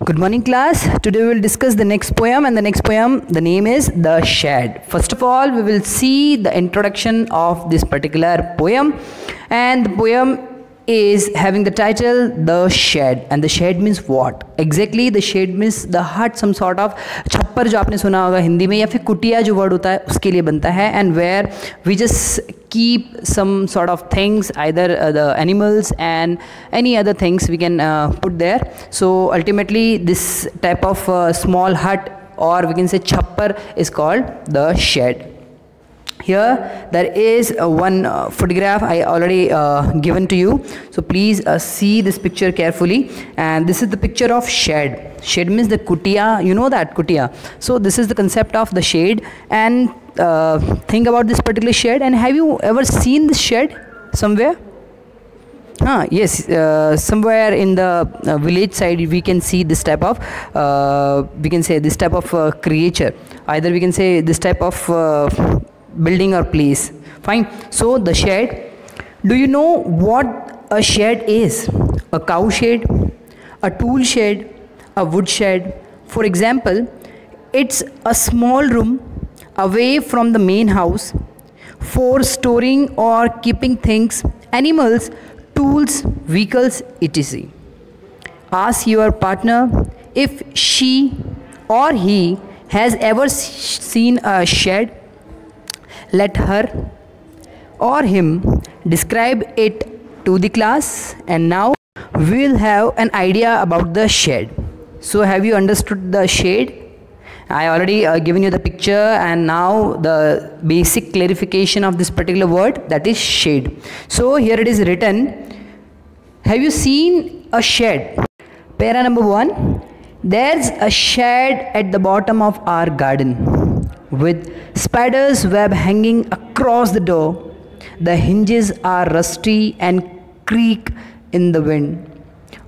Good morning class. Today we will discuss the next poem, and the next poem, the name is The Shed. First of all, we will see the introduction of this particular poem, and the poem is having the title The Shed. And the shed means what? Exactly, the shed means the hut, some sort of छप्पर जो आपने सुना होगा हिंदी में, या फिर कुटिया जो वर्ड होता है उसके लिए बनता है, and where we just keep some sort of things, either the animals and any other things we can put there. So ultimately this type of small hut, or we can say छप्पर, is called the shed. Here there is one photograph I already given to you, so please see this picture carefully. And this is the picture of shed. Shed means the kutia, you know that kutia. So this is the concept of the shed, and think about this particular shed. And have you ever seen this shed somewhere? Yes, somewhere in the village side we can see this type of we can say this type of creature, either we can say this type of building or place. Fine. So the shed, do you know what a shed is? A cow shed, a tool shed, a wood shed. For example, it's a small room away from the main house for storing or keeping things, animals, tools, vehicles, etc. Ask your partner if she or he has ever seen a shed. Let her or him describe it to the class, and now we will have an idea about the shed. So have you understood the shed? I already given you the picture, and now the basic clarification of this particular word, that is shed. So here it is written, have you seen a shed? Para number 1, there's a shed at the bottom of our garden with spider's web hanging across the door. The hinges are rusty and creak in the wind.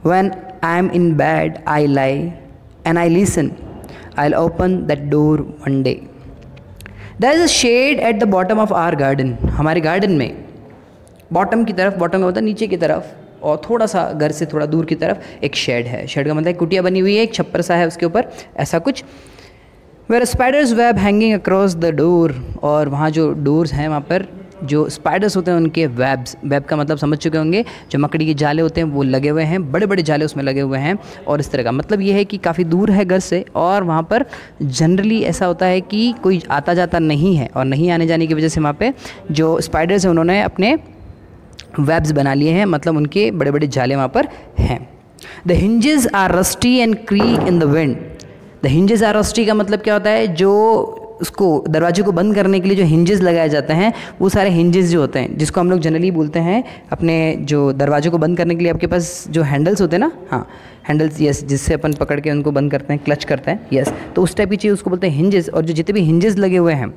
When I am in bed, I lie and I listen. I'll open that door one day. There is a shade at the bottom of our garden. हमारे garden में bottom की तरफ, bottom का मतलब नीचे की तरफ, और थोड़ा सा घर से थोड़ा दूर की तरफ एक शेड है. शेड का मतलब कुटिया बनी हुई है, एक छप्पर सा है उसके ऊपर, ऐसा कुछ. Where spiders web hanging across the door, और वहाँ जो डोर्स हैं वहाँ पर जो स्पाइडर्स होते हैं उनके वेब्स, वेब का मतलब समझ चुके होंगे, जो मकड़ी के जाले होते हैं वो लगे हुए हैं, बड़े बड़े जाले उसमें लगे हुए हैं. और इस तरह का मतलब ये है कि काफ़ी दूर है घर से, और वहाँ पर जनरली ऐसा होता है कि कोई आता जाता नहीं है, और नहीं आने जाने की वजह से वहाँ पे जो स्पाइडर्स हैं उन्होंने अपने वेब्स बना लिए हैं, मतलब उनके बड़े बड़े जाले वहाँ पर हैं. The hinges are rusty and creak in the wind. The hinges are rusty का मतलब क्या होता है, जो उसको दरवाजे को बंद करने के लिए जो हिंजेस लगाए जाते हैं, वो सारे हिंजेस जो होते हैं, जिसको हम लोग जनरली बोलते हैं अपने जो दरवाजे को बंद करने के लिए आपके पास जो हैंडल्स होते हैं ना, हैंडल्स, यस, जिससे अपन पकड़ के उनको बंद करते हैं, क्लच करते हैं, यस, तो उस टाइप की चीज़ उसको बोलते हैं हिंजेस. और जो जितने भी हिंजेस लगे हुए हैं,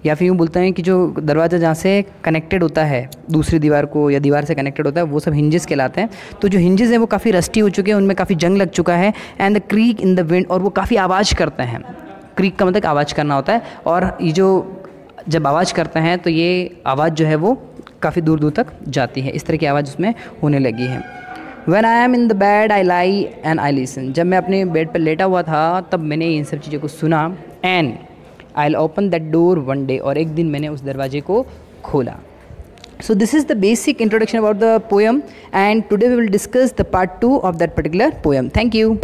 या फिर यूँ बोलते हैं कि जो दरवाज़ा जहाँ से कनेक्टेड होता है दूसरी दीवार को, या दीवार से कनेक्टेड होता है, वो सब हिंजेस कहलाते हैं. तो जो हिंजेस हैं वो काफ़ी रस्टी हो चुके हैं, उनमें काफ़ी जंग लग चुका है. And the creek in the wind, और वो काफ़ी आवाज़ करते हैं. क्रीक का मतलब आवाज़ करना होता है, और ये जो जब आवाज़ करते हैं तो ये आवाज़ जो है वो काफ़ी दूर दूर तक जाती है. इस तरह की आवाज़ उसमें होने लगी है. When I am in the bed, I lie and I listen. जब मैं अपने बेड पर लेटा हुआ था तब मैंने इन सब चीज़ों को सुना. And I'll open that door one day, और एक दिन मैंने उस दरवाजे को खोला. So this is the basic introduction about the poem, and today we will discuss the part 2 of that particular poem. Thank you.